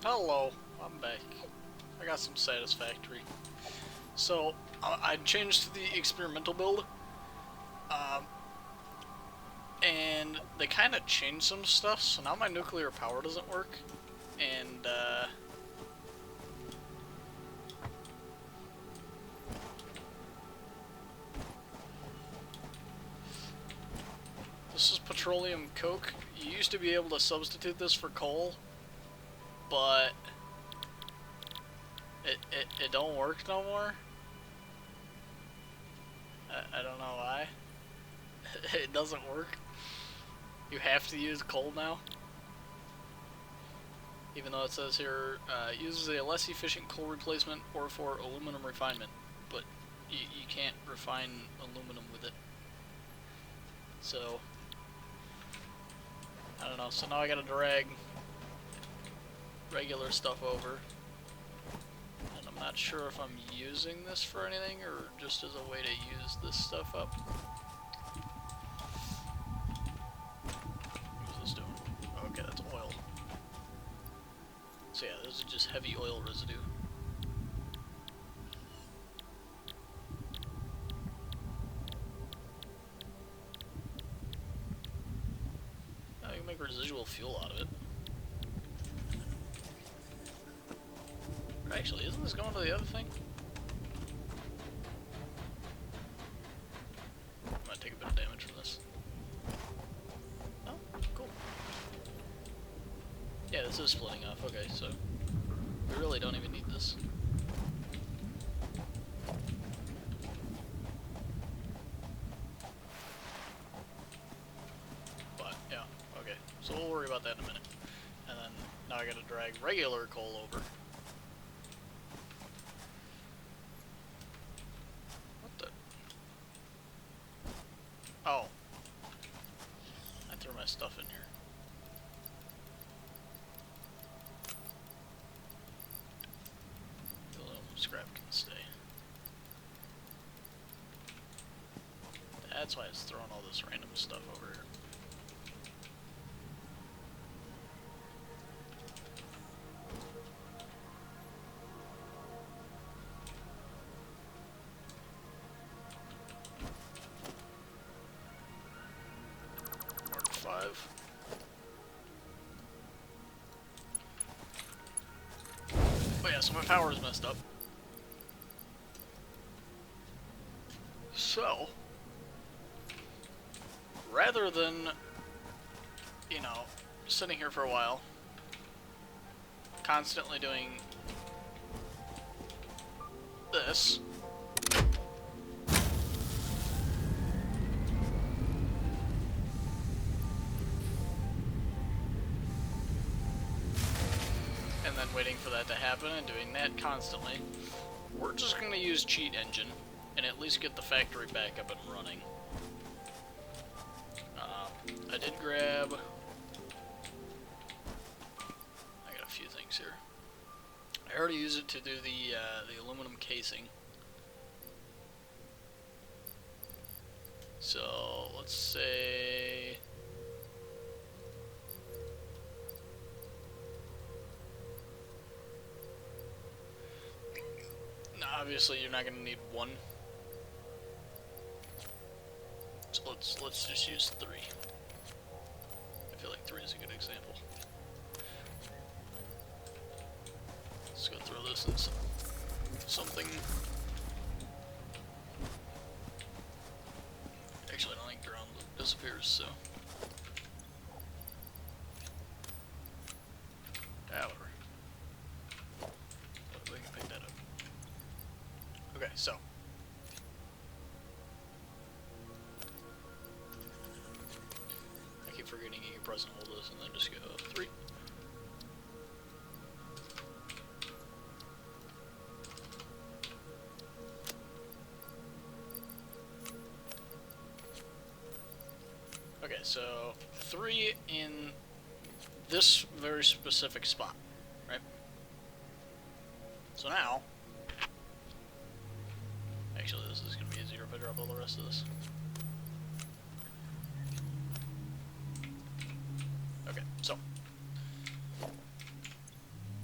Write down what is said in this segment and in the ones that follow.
Hello, I'm back. I got some Satisfactory. So, I changed to the experimental build, um, and they kind of changed some stuff, so now my nuclear power doesn't work, and, this is petroleum coke. You used to be able to substitute this for coal, but it don't work no more. I don't know why. It doesn't work. You have to use coal now. Even though it says here, uses a less efficient coal replacement or for aluminum refinement. But you can't refine aluminum with it. So, I don't know. So now I gotta drag regular stuff over. And I'm not sure if I'm using this for anything or just as a way to use this stuff up. What's this doing? Okay, that's oil. So yeah, those are just heavy oil residue. Now you can make residual fuel out of it. Actually, isn't this going to the other thing? I might take a bit of damage from this. Oh, cool. Yeah, this is splitting off. Okay, so we really don't even need this. But, yeah, okay. So we'll worry about that in a minute. And then, now I gotta drag regular coal over. What the? Oh. I threw my stuff in here. Scrap can stay. That's why it's throwing all this random stuff over here. Mark 5. Oh yeah, so my power is messed up. So, rather than, you know, sitting here for a while, constantly doing this, and then waiting for that to happen and doing that constantly, we're just going to use Cheat Engine and at least get the factory back up and running. I did grab... I got a few things here. I already used it to do the aluminum casing. So, let's say... Now, obviously you're not going to need one. So let's just use 3. I feel like 3 is a good example. Let's go throw this in something. Actually, I don't think ground disappears, so. Whatever. But we can pick that up. Okay, so. I keep forgetting you can press and hold this and then just go 3. Okay, so 3 in this very specific spot, right? So now, actually this is going to be easier if I drop all the rest of this. Okay, so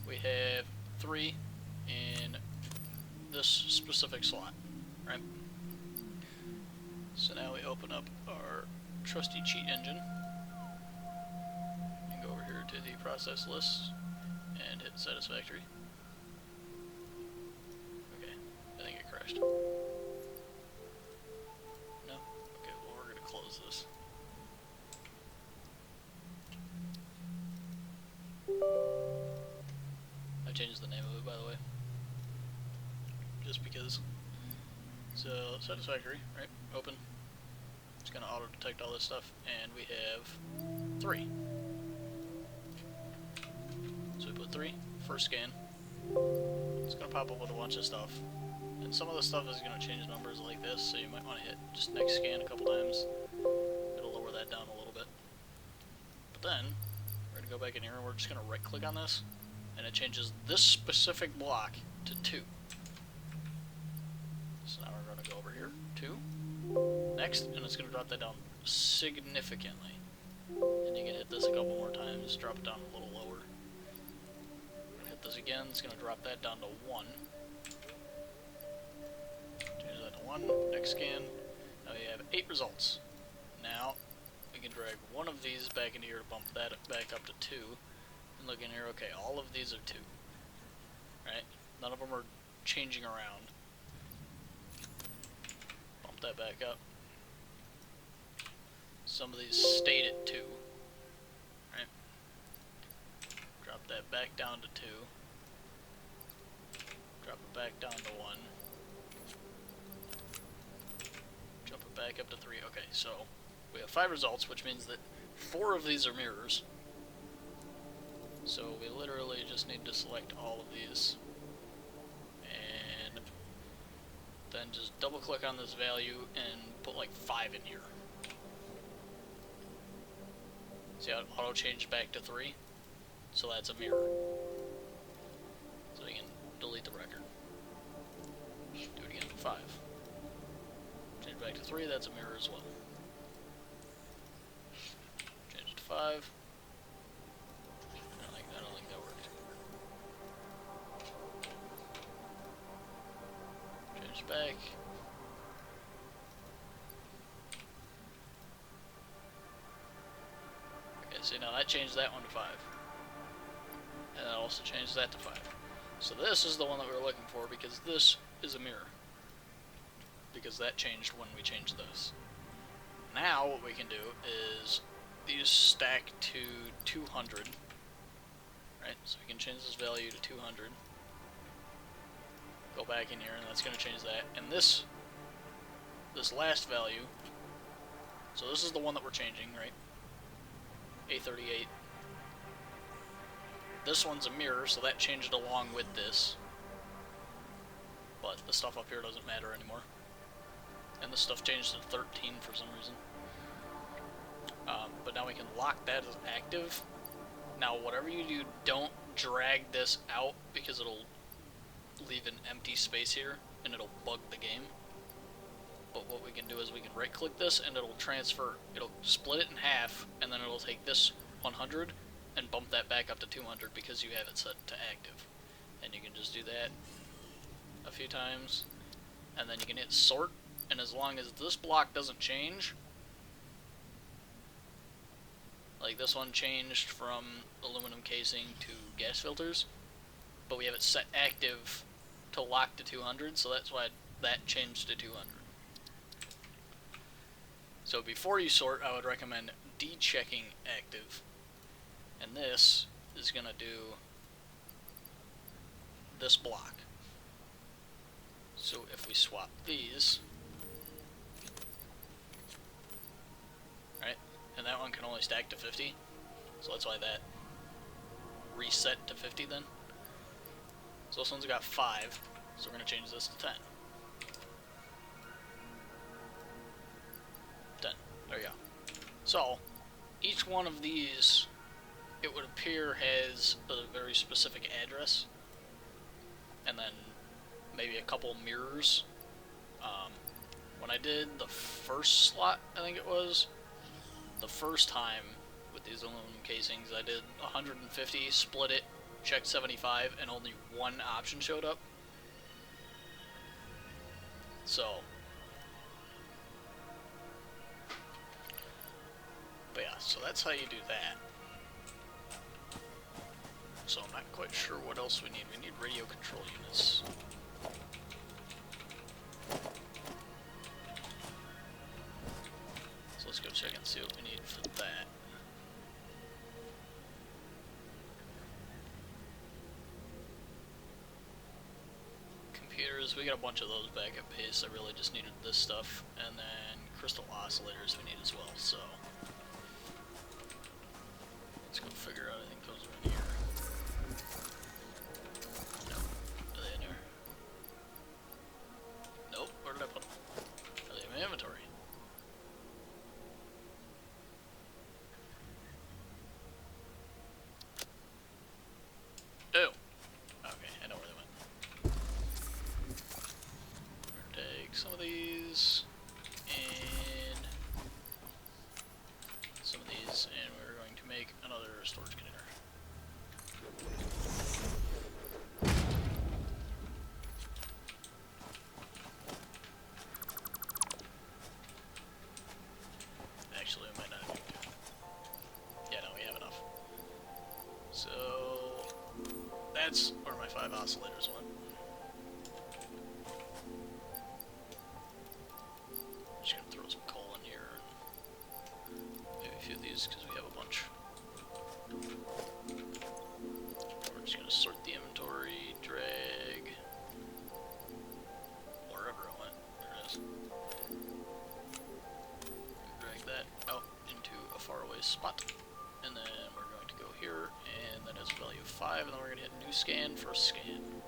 we have 3 in this specific slot, right? So now we open up our trusty cheat engine and go over here to the process list and hit Satisfactory. Okay, I think it crashed. No? Okay, well we're going to close this. I changed the name of it, by the way. Just because. So, Satisfactory, right? Open. It's going to auto-detect all this stuff, and we have 3. So we put 3, first scan. It's going to pop up with a bunch of stuff. And some of the stuff is going to change numbers like this, so you might want to hit just next scan a couple times. It'll lower that down a little bit. But then, we're going to go back in here and we're just going to right-click on this, and it changes this specific block to 2. So now we're going to go over here, 2, next, and it's going to drop that down significantly. And you can hit this a couple more times, drop it down a little lower. Hit this again, it's going to drop that down to 1. Change that to 1, next scan. Now we have 8 results. Now, we can drag one of these back into here to bump that back up to 2. And look in here, okay, all of these are 2. Right? None of them are changing around. Bump that back up. Some of these stayed at 2. Right? Drop that back down to 2. Drop it back down to 1. Jump it back up to 3. Okay, so we have 5 results, which means that 4 of these are mirrors. So we literally just need to select all of these. And then just double click on this value and put like 5 in here. See how it auto changed back to 3? So that's a mirror. So we can delete the record. Do it again to 5. Change back to 3, that's a mirror as well. Change it to 5. I don't think that worked. Change it back. Okay, see now that changed that one to 5. And that also changed that to 5. So this is the one that we were looking for because this is a mirror. Because that changed when we changed this. Now what we can do is these stack to 200. Right, so we can change this value to 200. Go back in here and that's going to change that. And this last value, so this is the one that we're changing, right? A38. This one's a mirror, so that changed along with this. But the stuff up here doesn't matter anymore. And the stuff changed to 13 for some reason. But now we can lock that as active. Now whatever you do, don't drag this out because it'll leave an empty space here and it'll bug the game. But what we can do is we can right click this and it'll transfer, it'll split it in half, and then it'll take this 100 and bump that back up to 200 because you have it set to active. And you can just do that a few times, and then you can hit sort, and as long as this block doesn't change, like this one changed from aluminum casing to gas filters, but we have it set active to lock to 200, so that's why that changed to 200. So before you sort, I would recommend de-checking active. And this is going to do this block. So if we swap these, right, and that one can only stack to 50, so that's why that reset to 50 then. So this one's got 5, so we're going to change this to 10. 10. There you go. So, each one of these, it would appear, has a very specific address, and then maybe a couple mirrors. When I did the first slot, I think it was, the first time with these aluminum casings, I did 150, split it, checked 75 and only one option showed up. So, but yeah, so that's how you do that. So I'm not quite sure what else we need. We need radio control units. So let's go check and see what we need for that. Computers, we got a bunch of those back at base. I really just needed this stuff. And then crystal oscillators we need as well, so let's go figure out. I think those are in here. Nope. Are they in here? Nope. Where did I put them? Are they in my inventory? Oh. Okay, I know where they went. We're gonna take some of these and some of these, and we're going to make another storage container. Actually, we might not have to. Yeah, no, we have enough. So that's where my 5 oscillators went. Just gonna throw some coal in here. Maybe a few of these because we have a bunch. We're just gonna sort the inventory, drag wherever it went. There it is. Drag that out into a faraway spot. And then we're going to go here, and that has a value of 5, and then we're going to hit new scan for a scan.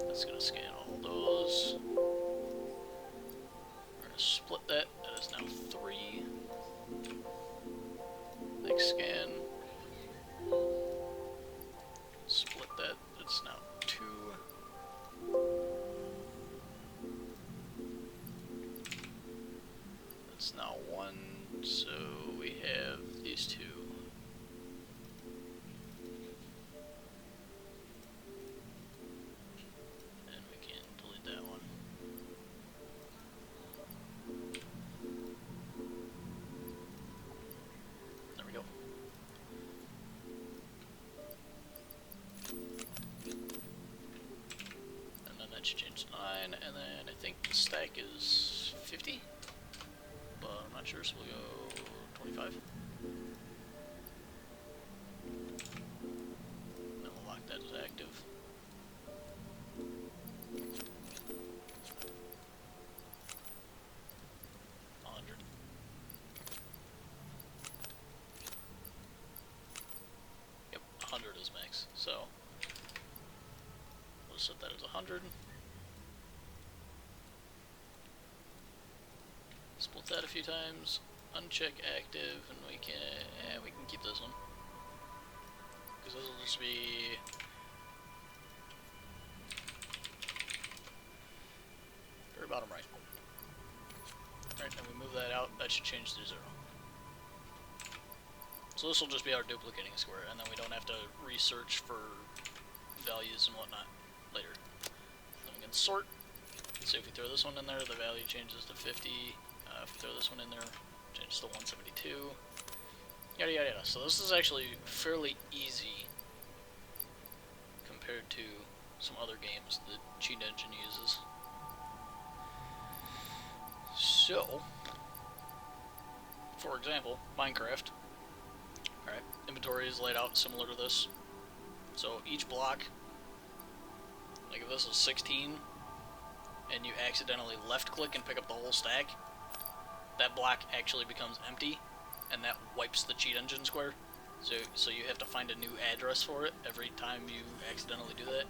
That's going to scan all those. We're going to split that. That is now 3. Next scan. Split that. It's now 2. That's now 1. So we have these 2. Change 9, and then I think the stack is 50, but I'm not sure, so we'll go 25. Then we'll lock that as active. Yep, 100 is max, so we'll set that as 100. Split that a few times, uncheck active, and we can keep this one, because this will just be very bottom right. Alright, then we move that out. That should change to 0. So this will just be our duplicating square, and then we don't have to research for values and whatnot later. Then we can sort. So if we throw this one in there, the value changes to 50. If we throw this one in there, changes to 172. Yada yada yada. So this is actually fairly easy compared to some other games the cheat engine uses. So, for example, Minecraft. Alright, inventory is laid out similar to this. So each block, like if this is 16, and you accidentally left click and pick up the whole stack, that block actually becomes empty, and that wipes the cheat engine square. So you have to find a new address for it every time you accidentally do that.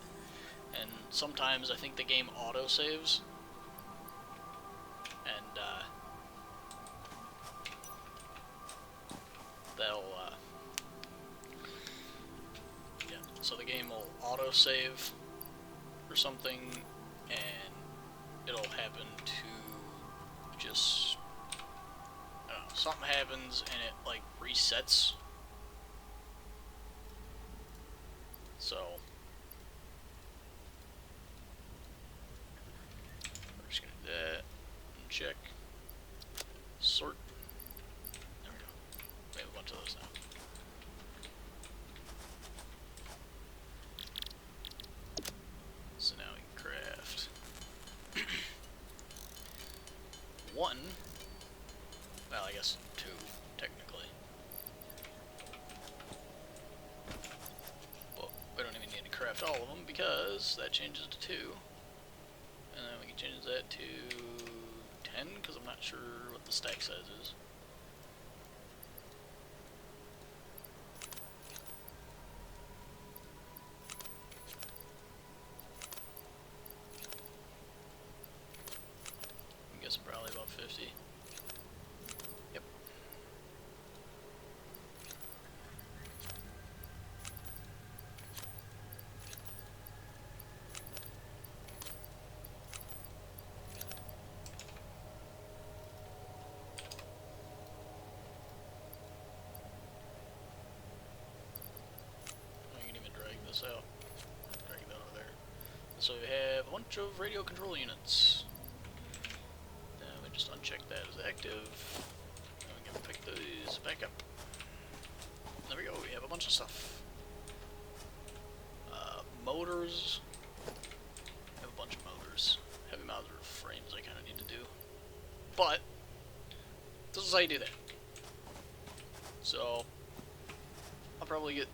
And sometimes I think the game auto-saves, and that'll, yeah, so the game will auto-save or something, and it'll happen to just, I don't know, something happens and it like resets. So we're just gonna do that and check. Sort. There we go. We have a bunch of those now. So now we can craft one. Well, I guess two, technically. But we don't even need to craft all of them because that changes to 2. And then we can change that to 10 because I'm not sure what the stack size is. I guess probably about 50. Yep. I can even drag this out. Drag that over there. So we have a bunch of radio control units. Just uncheck that as active. And we can pick these back up. There we go, we have a bunch of stuff. Motors. We have a bunch of motors. Heavy motor frames I kind of need to do. But, this is how you do that. So, I'll probably get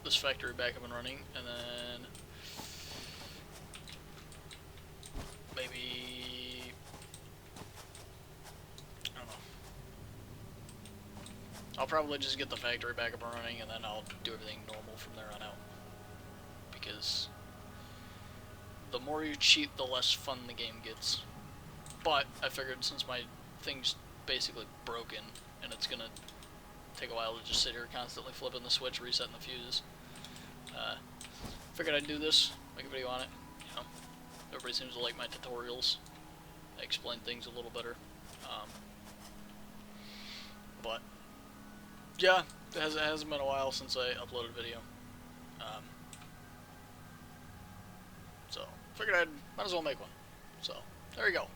this factory back up and running, and then maybe I'll probably just get the factory back up and running, and then I'll do everything normal from there on out. Because the more you cheat, the less fun the game gets. But I figured since my thing's basically broken, and it's gonna take a while to just sit here constantly flipping the switch, resetting the fuses, figured I'd do this, make a video on it. You know, everybody seems to like my tutorials. I explain things a little better. But yeah, it hasn't been a while since I uploaded a video. So, figured might as well make one. So, there you go.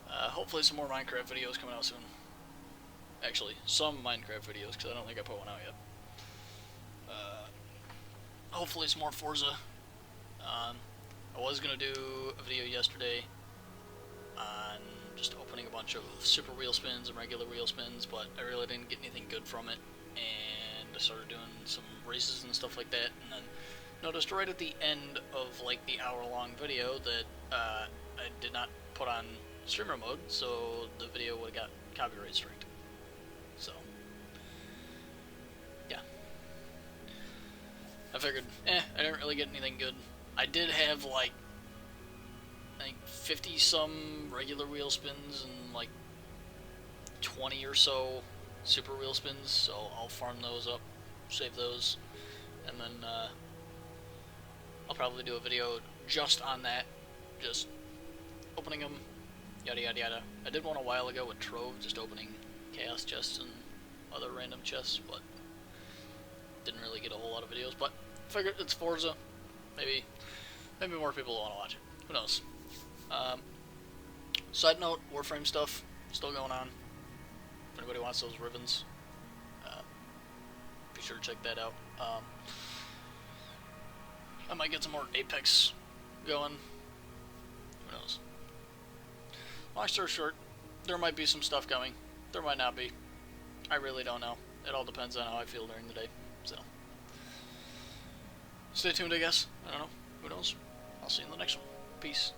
Hopefully some more Minecraft videos coming out soon. Actually, some Minecraft videos, because I don't think I put one out yet. Hopefully some more Forza. I was going to do a video yesterday on just opening a bunch of super wheel spins and regular wheel spins, but I really didn't get anything good from it, and I started doing some races and stuff like that, and then noticed right at the end of like the hour-long video that I did not put on streamer mode, so the video would have got copyright striked. So, yeah. I figured, I didn't really get anything good. I did have like, I think 50 some regular wheel spins and like 20 or so super wheel spins, so I'll farm those up, save those, and then I'll probably do a video just on that, just opening them, yada yada yada. I did one a while ago with Trove, just opening chaos chests and other random chests, but didn't really get a whole lot of videos, but figured it's Forza, maybe more people will want to watch it, who knows. Side note, Warframe stuff still going on. If anybody wants those ribbons, be sure to check that out. I might get some more Apex going. Who knows? Long story short, there might be some stuff coming. There might not be. I really don't know. It all depends on how I feel during the day. So, stay tuned, I guess. I don't know. Who knows? I'll see you in the next one. Peace.